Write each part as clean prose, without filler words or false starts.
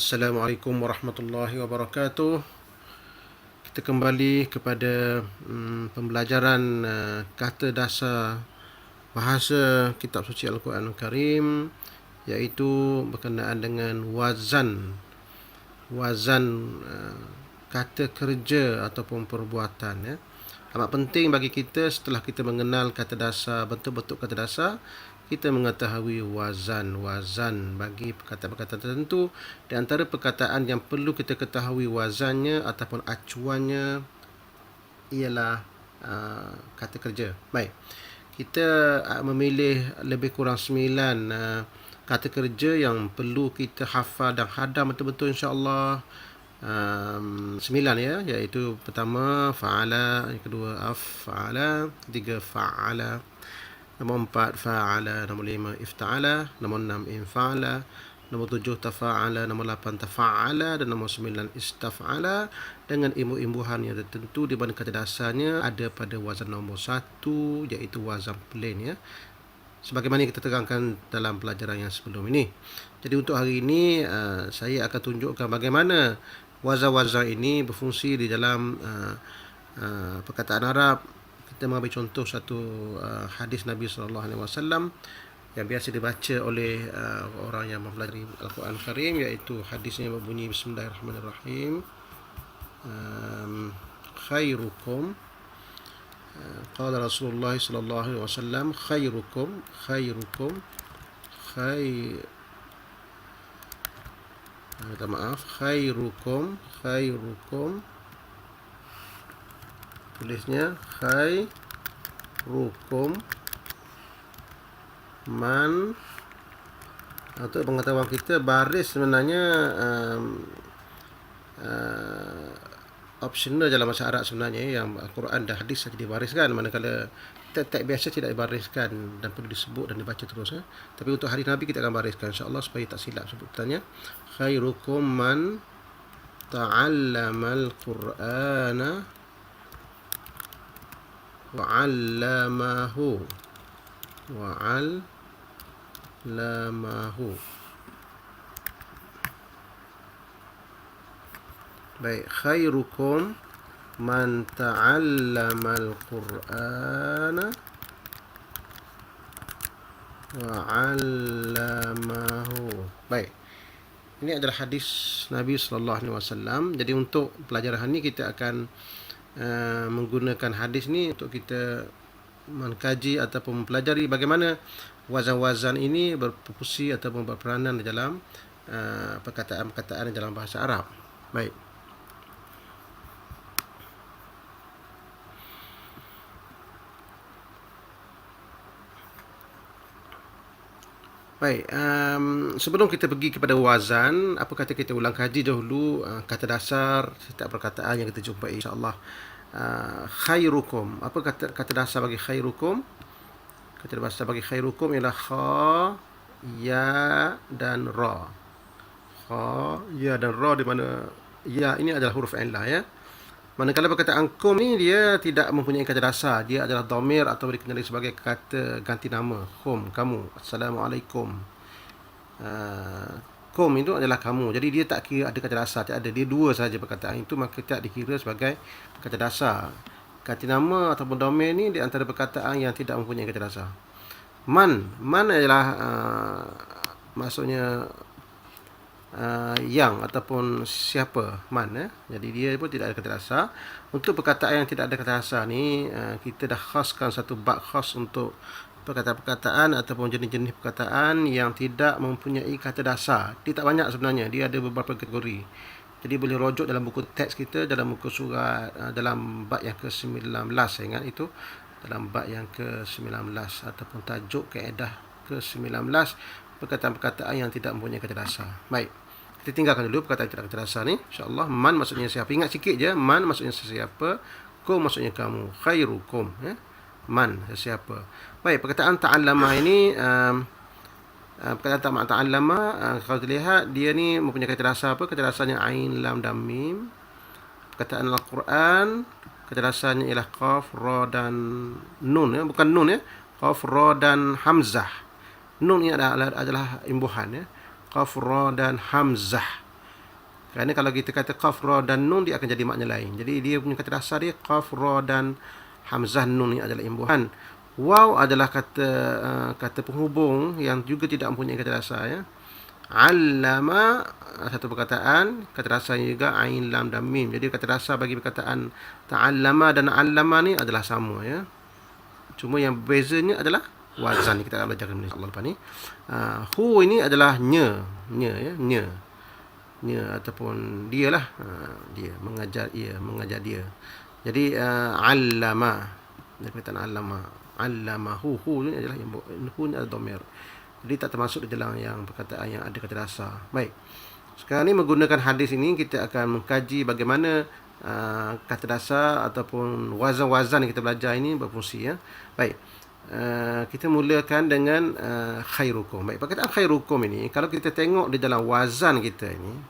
Assalamualaikum warahmatullahi wabarakatuh. Kita kembali kepada pembelajaran kata dasar bahasa kitab suci Al-Quran Al-Karim, iaitu berkenaan dengan wazan kata kerja ataupun perbuatan, ya. Amat penting bagi kita setelah kita mengenal kata dasar, bentuk-bentuk kata dasar, kita mengetahui wazan bagi perkataan-perkataan tertentu. Di antara perkataan yang perlu kita ketahui wazannya ataupun acuannya ialah kata kerja. Baik, kita memilih lebih kurang 9 kata kerja yang perlu kita hafal dan hadam betul-betul, insya-Allah. 9, ya, iaitu pertama fa'ala, yang kedua af'ala, ketiga fa'ala, nombor 4 fa'ala, nombor 5 ifta'ala, nombor 6 infa'ala, nombor 7 tafa'ala, nombor 8 tafa'ala, dan nombor 9 istaf'ala, dengan imbuh-imbuhan yang tertentu di mana kata dasarnya ada pada wazan nombor 1, iaitu wazan plain, ya, sebagaimana kita terangkan dalam pelajaran yang sebelum ini. Jadi untuk hari ini saya akan tunjukkan bagaimana wazan-wazan ini berfungsi di dalam perkataan Arab. Kita mengambil contoh satu hadis Nabi SAW yang biasa dibaca oleh orang yang mempelajari Al-Quran Al-Karim, iaitu hadisnya berbunyi Bismillahirrahmanirrahim. Khairukum, qala Rasulullah sallallahu alaihi wasallam, khairukum minta maaf, khairukum, tulisnya khairukum man. Untuk pengetahuan kita, baris sebenarnya optional dalam bahasa Arab sebenarnya, yang Al-Quran dan hadis saja dibariskan, manakala teks biasa tidak dibariskan dan perlu disebut dan dibaca terus, ya. Tapi untuk hadis Nabi kita akan bariskan, insya-Allah, supaya tak silap sebutannya. Khairukum man ta'allamal Qur'ana wa 'allamahu. Baik, khairukum man ta'allamal Qur'ana wa 'allamahu. Baik, ini adalah hadis Nabi sallallahu alaihi wasallam. Jadi untuk pelajaran ini kita akan menggunakan hadis ni untuk kita mengkaji ataupun mempelajari bagaimana wazan-wazan ini berfungsi ataupun berperanan di dalam perkataan-perkataan dalam bahasa Arab. Baik. Baik, sebelum kita pergi kepada wazan, apa kata kita ulang kaji dahulu kata dasar setiap perkataan yang kita jumpai, insya-Allah. Khairukum, apa kata dasar bagi khairukum? Kata dasar bagi khairukum ialah kha, ya dan ra. Kha, ya dan ra, di mana ya ini adalah huruf illah, ya. Manakala perkataan kum ni dia tidak mempunyai kata dasar, dia adalah dhamir atau dikenali sebagai kata ganti nama. Kum, kamu. Assalamualaikum. Kum itu adalah kamu. Jadi dia tak kira ada kata dasar, tak ada. Dia dua saja perkataan itu, maka tak dikira sebagai kata dasar. Ganti nama ataupun dhamir ni di antara perkataan yang tidak mempunyai kata dasar. Man adalah maksudnya yang ataupun siapa, man, jadi dia pun tidak ada kata dasar. Untuk perkataan yang tidak ada kata dasar ni, kita dah khaskan satu bab khas untuk perkataan-perkataan ataupun jenis-jenis perkataan yang tidak mempunyai kata dasar. Dia tak banyak sebenarnya, dia ada beberapa kategori. Jadi boleh rujuk dalam buku teks kita, dalam buku surat, dalam bab yang ke-19, saya ingat itu, dalam bab yang ke-19 ataupun tajuk kaedah ke-19, perkataan-perkataan yang tidak mempunyai kata dasar. Baik, kita tinggalkan dulu perkataan yang tidak kata dasar ni, insya-Allah. Man maksudnya siapa? Ingat sikit je, man maksudnya sesiapa, kum maksudnya kamu, khairukum, ya. Man, sesiapa. Baik, perkataan ta'allama ini, perkataan ta'allama, kalau dilihat dia ni mempunyai kata dasar apa? Kata dasarnya ain, lam dan mim. Perkataan Al-Quran, kata dasarnya ialah qaf, ra dan nun, ya. Bukan nun, ya. Qaf, ra dan hamzah. Nun ini adalah imbuhan, ya. Qaf, ra dan hamzah. Kerana kalau kita kata qaf, ra dan nun, dia akan jadi makna lain. Jadi dia punya kata dasar dia qaf, ra dan hamzah nun ni adalah imbuhan. Waw adalah kata penghubung yang juga tidak mempunyai kata dasar ya. Allama satu perkataan, kata dasarnya juga ain, lam dan mim. Jadi kata dasar bagi perkataan ta'allama dan allama ni adalah sama ya. Cuma yang bezanya adalah wazan. Kita akan belajar insya-Allah lepas ni. Hu ini adalah nya ya, nya ataupun dia lah, dia mengajar dia. Jadi allama, dia perkataan allama hu ni adalah yang hu ni adalah dhamir. Jadi tak termasuk di dalam yang perkataan yang ada kata dasar. Baik. Sekarang ni menggunakan hadis ini kita akan mengkaji bagaimana kata dasar ataupun wazan-wazan yang kita belajar ini berfungsi ya. Baik. Kita mulakan dengan khairukum. Baik, perkataan khairukum ini kalau kita tengok di dalam wazan kita ini,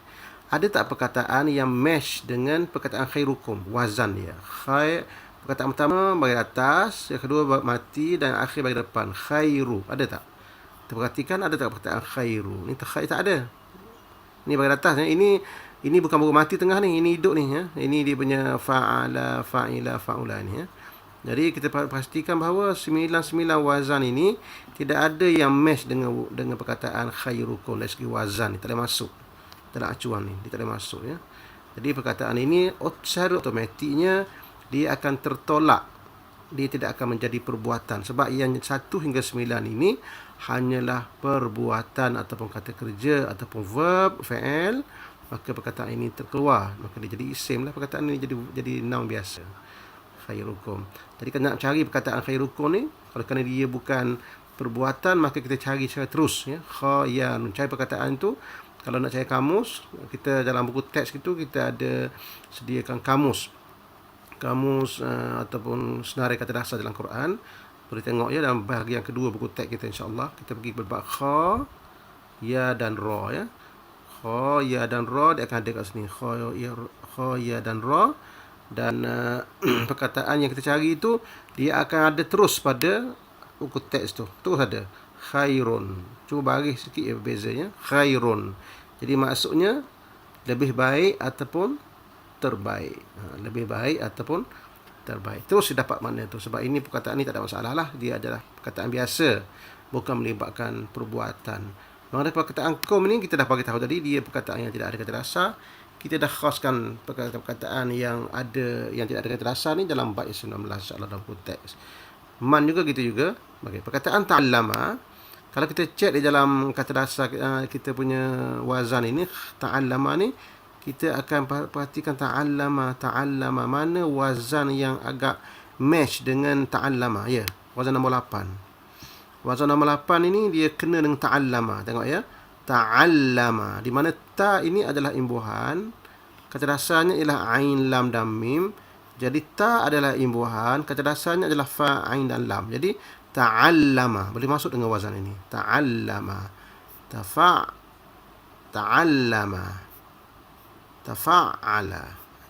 ada tak perkataan yang match dengan perkataan khairukum, wazan dia? Perkataan pertama bagi atas, yang kedua mati dan akhir bagi depan. Khairu, ada tak? Perhatikan ada tak perkataan khairu? Ni tak ada. Ni bagi atas ya. Ini bukan baru mati tengah ni, ini hidup ni ya. Ini dia punya fa'ala, fa'ila, fa'ula ni ya. Jadi kita pastikan bahawa 99 wazan ini tidak ada yang match dengan perkataan khairukum dari segi wazan ni, tak boleh masuk dalam acuan ni, dia tak boleh masuk ya. Jadi perkataan ini secara automatiknya dia akan tertolak, dia tidak akan menjadi perbuatan sebab yang 1 hingga 9 ini hanyalah perbuatan ataupun kata kerja ataupun verb, fa'il, maka perkataan ini terkeluar, maka dia jadi isim lah, perkataan ini jadi noun biasa. Khairukum. Jadi kalau nak cari perkataan khairukum ni, kalau kerana dia bukan perbuatan, maka kita cari secara terus ya. Khayan, cari perkataan tu. Kalau nak cari kamus, kita dalam buku teks itu kita ada sediakan kamus ataupun senarai kata dasar dalam Quran. Boleh tengok ya dalam bahagian kedua buku teks kita insya-Allah. Kita pergi berbab kha, ya dan ra ya. Kha, ya dan ra dia akan ada kat sini. Kha, ya dan ra. Dan perkataan yang kita cari itu dia akan ada terus pada buku teks tu. Terus ada khairun. Cuba baris sikit ya bezanya. Khairun. Jadi maksudnya lebih baik ataupun terbaik. Lebih baik ataupun terbaik. Terus dapat makna tu. Sebab ini perkataan ni tak ada masalah lah. Dia adalah perkataan biasa. Bukan melibatkan perbuatan. Mengenai perkataan kum ni kita dah bagi tahu tadi. Dia perkataan yang tidak ada kata dasar. Kita dah khaskan perkataan yang tidak ada kata dasar ni dalam bab 19 insya-Allah dalam konteks. Man juga gitu juga. Bagi perkataan ta'allama, kalau kita cek di dalam kata dasar kita punya wazan ini, ta'allama ni, kita akan perhatikan ta'allama mana wazan yang agak match dengan ta'allama ya. Wazan nombor 8. Wazan nombor 8 ini dia kena dengan ta'allama. Tengok ya. Ta'allama, di mana ta ini adalah imbuhan, kata dasarnya ialah ain, lam dan mim. Jadi ta adalah imbuhan, kata dasarnya adalah fa, ain dan lam. Jadi ta'allama boleh masuk dengan wazan ini. Ta'allama, ta'allama, tafa'ala.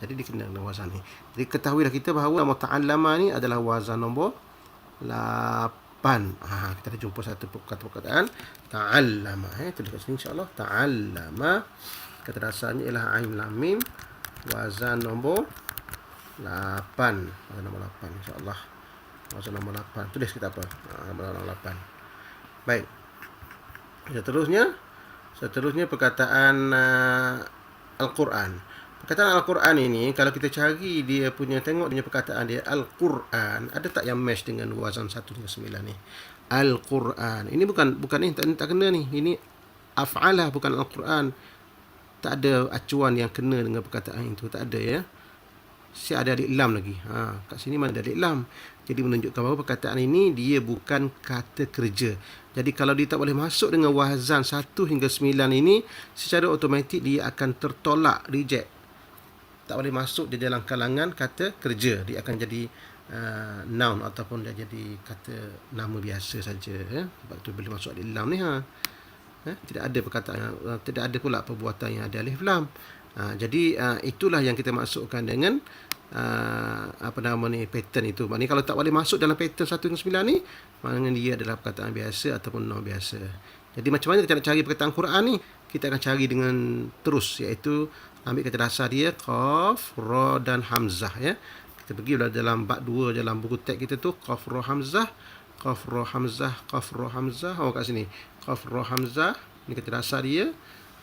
Jadi dikena dengan wazan ini. Jadi ketahuilah kita bahawa nama ta'allama ni adalah wazan nombor 8. Kita dah jumpa satu perkataan ta'allama. Tulis kat sini insya-Allah. Ta'allama. Kata dasarnya ialah ain, lam, mim. Wazan nombor 8. Wazan nombor 8 insya-Allah. Wazan nombor 8. Tulis kita apa? Nombor 8. Baik. Seterusnya perkataan Al-Quran. Perkataan Al-Quran ini kalau kita cari dia punya, tengok dia perkataan dia Al-Quran, ada tak yang match dengan wazan 1 hingga 9 ni? Al-Quran. Ini bukan ni tak kena ni. Ini af'alah bukan Al-Quran. Tak ada acuan yang kena dengan perkataan itu, tak ada ya. Si ada alif lam lagi. Kat sini mana ada alif lam. Jadi menunjukkan bahawa perkataan ini dia bukan kata kerja. Jadi kalau dia tak boleh masuk dengan wazan 1 hingga 9 ini, secara automatik dia akan tertolak, reject. Tak boleh masuk di dalam kalangan kata kerja. Dia akan jadi noun ataupun dia jadi kata nama biasa saja ya. Sebab tu boleh masuk alif lam ni tidak ada perkataan, tidak ada pula perbuatan yang ada alif lam. Jadi itulah yang kita masukkan dengan pattern itu. Maknanya kalau tak boleh masuk dalam pattern 1 hingga 9 ni, maknanya dia adalah perkataan biasa ataupun noun biasa. Jadi macam mana kita nak cari perkataan Quran ni? Kita akan cari dengan terus, iaitu ambil kata dasar dia qaf, ra dan hamzah ya. Kita pergi dalam bab 2 dalam buku teks kita tu, qaf ra hamzah, qaf ra hamzah, qaf ra hamzah. Oh kat sini. Qaf ra hamzah, ni kata dasar dia,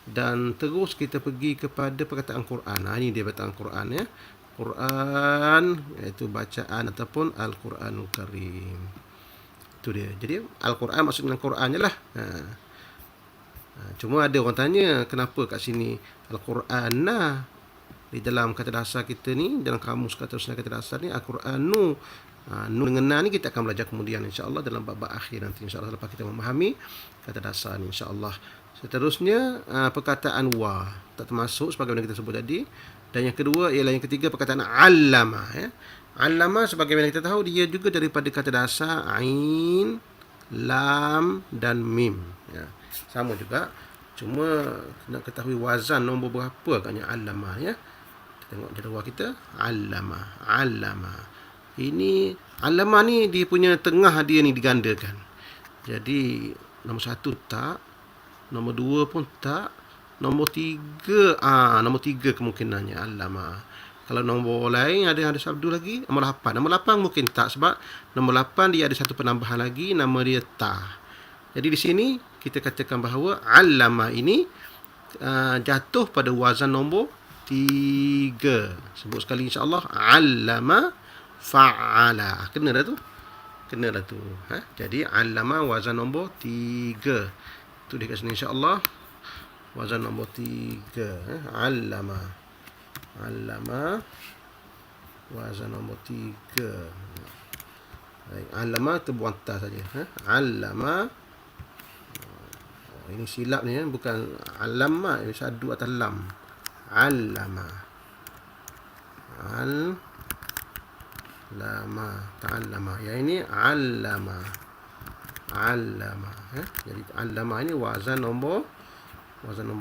dan terus kita pergi kepada perkataan Quran. Ini dia perkataan Quran ya. Quran iaitu bacaan ataupun Al-Quranul Karim. Itu dia. Jadi Al-Quran maksudnya Quran je lah. Cuma ada orang tanya, kenapa kat sini Al-Quran nah di dalam kata dasar kita ni, dalam kamus kata dasar ni Al-Quranu. Nu dengan na ni kita akan belajar kemudian insya-Allah dalam bab-bab akhir nanti insya-Allah, lepas kita memahami kata dasar ni insya-Allah. Seterusnya perkataan wa tak termasuk sebagaimana kita sebut tadi, dan yang kedua ialah yang ketiga perkataan allama ya. Allama sebagaimana kita tahu dia juga daripada kata dasar ain, lam dan mim ya. Sama juga, cuma nak ketahui wazan nombor berapa agaknya allama ya. Kita tengok jadual kita, allama. Ini allama ni dia punya tengah dia ni digandakan. Jadi nombor 1 tak, nombor 2 pun tak, nombor 3 nombor 3 kemungkinannya allama. Kalau nombor lain ada sabdu lagi, nombor 8. Nombor 8 mungkin tak, sebab nombor 8 dia ada satu penambahan lagi, nama dia ta. Jadi di sini kita katakan bahawa allama ini jatuh pada wazan nombor 3. Sebut sekali insya-Allah, allama fa'ala. Kena dah tu. Jadi allama wazan nombor 3. Tu dia kat sini insya-Allah. Wazan nombor 3. Allama wazan nombor 3. Baik, allama tu buang ta saja. Allama. Ini silap ni bukan allama, ini sadu atas lam. Allama. Ta'allama. Yang ini allama. Jadi allama ini wazan nombor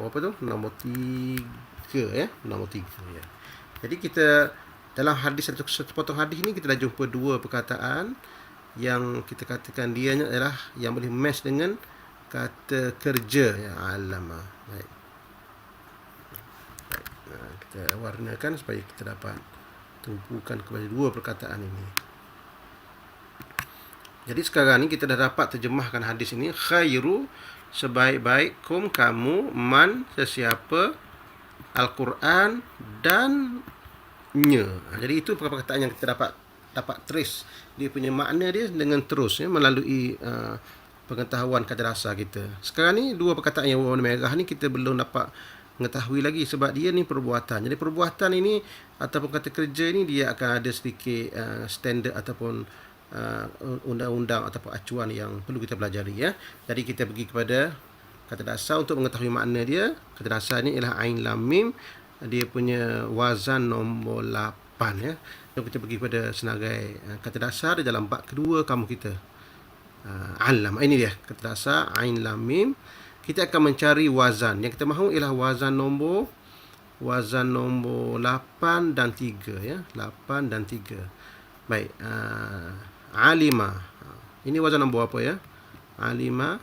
apa tu? Nombor 3 ya. Nombor 3 ya. Jadi kita dalam hadis satu potong hadis ni kita dah jumpa dua perkataan yang kita katakan dia adalah yang boleh match dengan kata kerja ya, allama. Baik. Kita warnakan supaya kita dapat tumpukan kepada dua perkataan ini. Jadi sekarang ni kita dah dapat terjemahkan hadis ini. Khairu, sebaik-baik, kamu, man, sesiapa, Al-Quran dan nya. Jadi itu perkataan yang kita dapat trace dia punya makna dia dengan terus ya, melalui pengetahuan kata dasar kita. Sekarang ni dua perkataan yang warna merah ni kita belum dapat mengetahui lagi sebab dia ni perbuatan. Jadi perbuatan ini ataupun kata kerja ni dia akan ada sedikit standard ataupun undang-undang ataupun acuan yang perlu kita pelajari ya. Jadi kita pergi kepada kata dasar untuk mengetahui makna dia. Kata dasar ni ialah ain lam mim. Dia punya wazan nombor 8 ya. Jadi kita pergi kepada senarai kata dasar di dalam bab kedua kamu kita. Alam. Ini dia kata dasar ain lam mim. Kita akan mencari wazan. Yang kita mahu ialah wazan nombor 8 dan 3 ya. 8 dan 3. Baik. Alima. Ini wazan nombor apa ya? Alima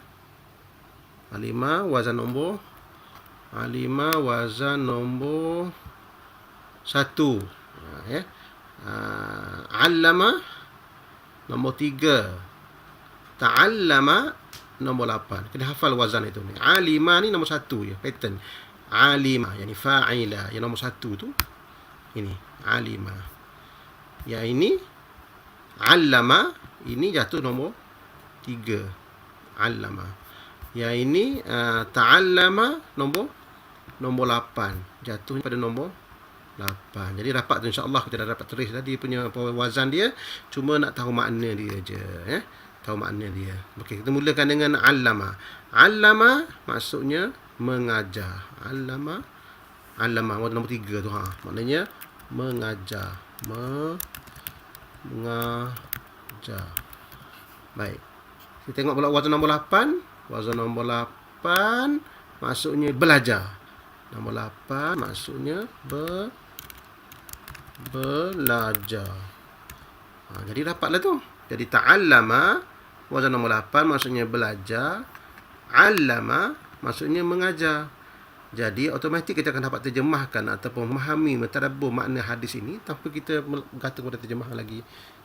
wazan nombor 1 ya. Allama nombor 3. Ta'allama nombor 8. Kena hafal wazan itu ni. Alima ni nombor 1 ya, pattern. Alima yakni fa'ila, yang nombor 1 tu ini alima. Yang ini allama, ini jatuh nombor 3. Allama. Yang ini ta'allama nombor 8. Jatuh pada nombor 8. Jadi dapat tu insya-Allah kita dah dapat tulis tadi punya wazan dia, cuma nak tahu makna dia je ya. Tahu makna dia. Okey, kita mulakan dengan allama. Allama maksudnya mengajar. Allama wazan nombor 3 tu maknanya mengajar. Mengajar. Baik. Kita tengok pula wazan nombor 8. Wazan nombor 8 maksudnya belajar. Nombor 8 maksudnya belajar. Jadi dapatlah tu. Jadi ta'allama wazan nombor 8 maksudnya belajar. 'allama maksudnya mengajar. Jadi automatik kita akan dapat terjemahkan ataupun memahami mentadabbur makna hadis ini tanpa kita berkata kepada terjemahan lagi.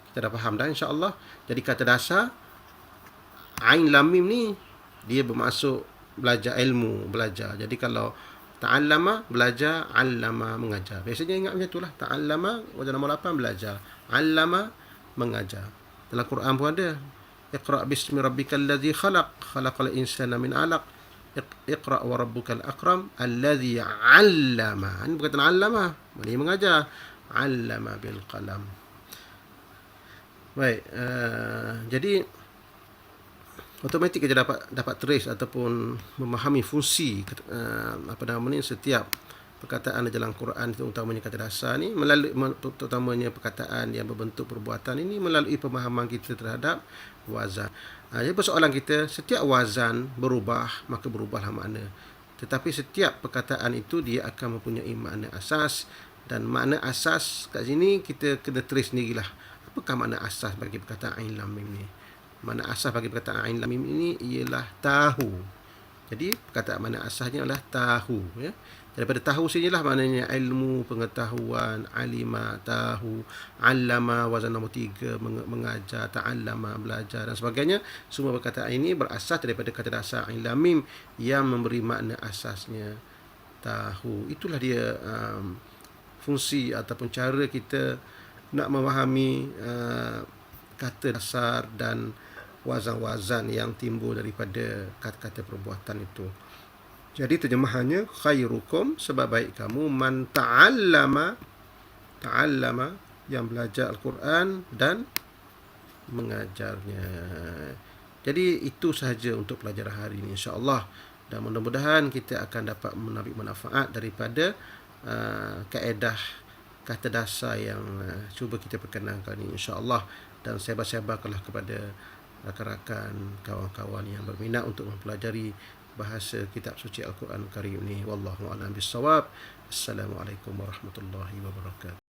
Kita dah faham dah insya-Allah. Jadi kata dasar ain lam mim ni dia bermaksud belajar ilmu, belajar. Jadi kalau ta'allama belajar, 'allama mengajar. Biasanya ingat macam itulah. Ta'allama wazan nombor 8 belajar, 'allama mengajar. Dalam Quran pun ada. Iqra' bismi rabbikal ladzi khalaq, khalaqal insana min 'alaq. Iqra' wa rabbukal akram alladzi 'allama. Ini bukan 'allama, dia mengajar. 'Allama bil qalam. Baik, jadi automatik kita dapat trace ataupun memahami fungsi setiap perkataan dalam Quran, terutamanya kata dasar ni, melalui terutamanya perkataan yang berbentuk perbuatan ini melalui pemahaman kita terhadap wazan. Jadi persoalan kita, setiap wazan berubah maka berubahlah makna. Tetapi setiap perkataan itu dia akan mempunyai makna asas, dan makna asas kat sini kita kena trace sendirilah. Apakah makna asas bagi perkataan ain lam mim ni? Makna asas bagi perkataan ain lam mim ini ialah tahu. Jadi perkataan makna asasnya adalah tahu, ya. Daripada tahu sinilah maknanya ilmu, pengetahuan, alima, tahu, 'allama wazan nombor 3 mengajar, ta'allama belajar dan sebagainya. Semua perkataan ini berasas daripada kata dasar ain lam mim yang memberi makna asasnya tahu. Itulah dia fungsi ataupun cara kita nak memahami kata dasar dan wazan-wazan yang timbul daripada kata-kata perbuatan itu. Jadi terjemahannya khairukum, sebaik kamu, man ta'allama yang belajar Al-Quran dan mengajarnya. Jadi itu sahaja untuk pelajaran hari ini insya-Allah, dan mudah-mudahan kita akan dapat menambil manfaat daripada kaedah kata dasar yang cuba kita perkenalkan ini insya-Allah, dan sebar-sebarkanlah kepada rakan-rakan, kawan-kawan yang berminat untuk mempelajari bahasa kitab suci Al-Quran Karim ini. Wallahu a'lam bissawab. Assalamualaikum warahmatullahi wabarakatuh.